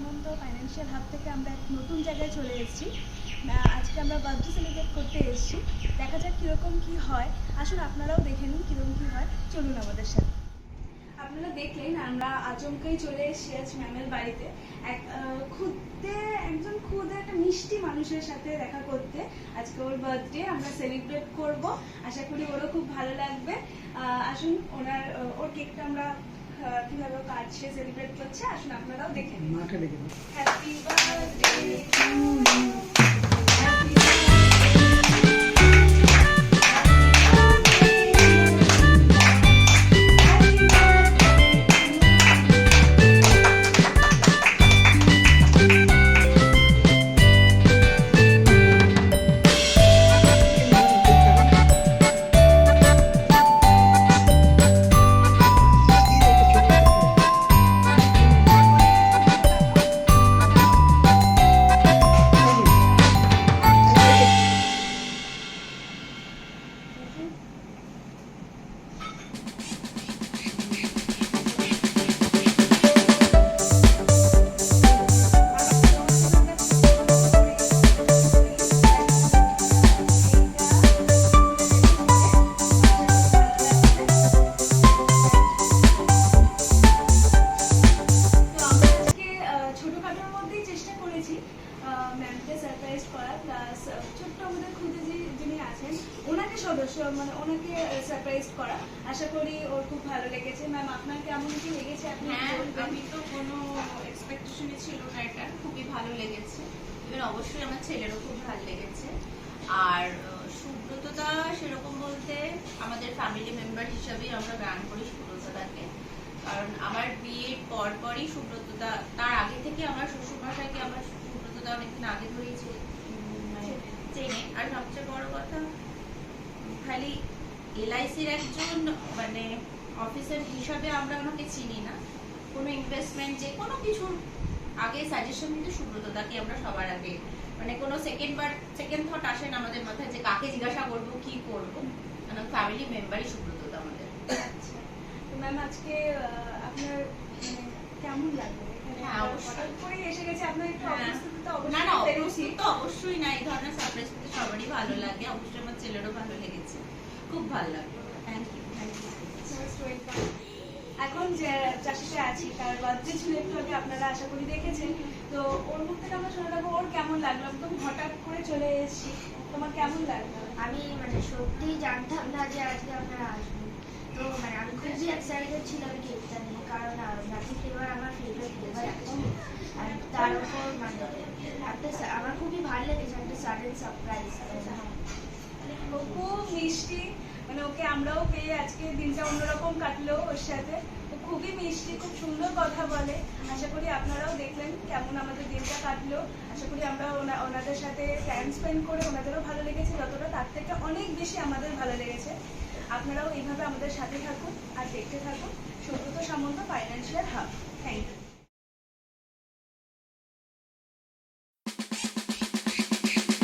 সামন্ত financial hub থেকে আমরা এক নতুন জায়গায় চলে এসেছি। আজকে আমরা বার্থডে সেলিব্রেট করতে এসেছি। দেখা যাক কীরকম কী হয়। আসুন আপনারাও দেখে নিন কীরকম কী হয়। চলুন আমাদের সাথে। আপনারা দেখলেন আমরা আচমকাই চলে এসেছি আজ ম্যামের বাড়িতে একজন খুদে একটা মিষ্টি মানুষের সাথে দেখা করতে। আজকে ওর বার্থডে আমরা সেলিব্রেট করব, আশা করি ওরও খুব ভালো লাগবে। আসুন ওর কেকটা আমরা কিভাবে কাটছে, সেলিব্রেট করছে, আসুন আপনারাও দেখে নিন। Happy birthday to you. ম্যামকে সারপ্রাইজ করা, প্লাস ছোট্ট আমাদের খুদে যিনি আছেন ওনাকে ওনাকে সারপ্রাইজ করা। আশা করি ওর খুব ভালো লেগেছে। ম্যাম আপনার কেমন কি লেগেছে? আমি তো কোনো এক্সপেকটেশনই ছিল না, এটা খুবই ভালো লেগেছে। এবার অবশ্যই আমার ছেলেরও খুব ভালো লেগেছে। আর সুব্রতদা সেরকম বলতে আমাদের ফ্যামিলি মেম্বার হিসাবেই আমরা গান করি সুব্রতদাকে, কারণ আমার বিয়ের পরই সুব্রতদা, তার আগে থেকে আমার শ্বশুরমশাইকে আমার সুব্রতদা অনেকদিন আগে ধরেই মানে চেনে। আর সবচেয়ে বড় কথা, খালি LICর একজন মানে অফিসার হিসাবে আমরা ওনাকে চিনি না, কোনো ইনভেস্টমেন্ট যে কোনো কিছুর আগে সাজেশন দিতে সুব্রতদাকে আমরা সবার আগে, মানে কোনো সেকেন্ড থট আসে না আমাদের মাথায় যে কাকে জিজ্ঞাসা করবো কি করবো, মানে ফ্যামিলি মেম্বারই সুব্রতদা আমাদের। আচ্ছা, তো ম্যাম আজকে আপনার কেমন লাগবে? অবশ্যই না, এই ধরনের সারপ্রাইজ পেতে সবারই ভালো লাগে, অবশ্যই আমার ছেলেরও ভালো লেগেছে, খুব ভালো লাগলো। Thank you. এখন যে চাষিতে আছি তার বার্থডে ছিল একটু আগে, আপনারা আশা করি দেখেছেন। তো ওর মুখ থেকে আমরা শুনে রাখবো ওর কেমন লাগলো। একদম হঠাৎ করে চলে এসেছি, তোমার কেমন লাগলো? আমি সত্যিই জানতাম না যে আজকে আপনারা আসবেন, তো আমি খুবই এক্সাইটেড ছিলাম কেকটা নিয়ে, কারণ নাকি ফ্লেভার আমার ফেভারিট ফ্লেভার একদম। আর তার উপর আমার খুবই ভালো লেগেছে একটা সাডেন সারপ্রাইজ। খুব মিষ্টি, ওকে আমরাও পেয়ে আজকে দিনটা অন্যরকম কাটলো ওর সাথে। খুবই মিষ্টি, খুব সুন্দর কথা বলে। আশা করি আপনারাও দেখলেন কেমন আমাদের দিনটা কাটলো। আশা করি আমরা ওনাদের সাথে টাইম স্পেন্ড করে ওনাদেরও ভালো লেগেছে যতটা, তার থেকে অনেক বেশি আমাদের ভালো লেগেছে। আপনারাও এইভাবে আমাদের সাথে থাকুন আর দেখতে থাকুন Subrata Samanta financial hub. Thank you.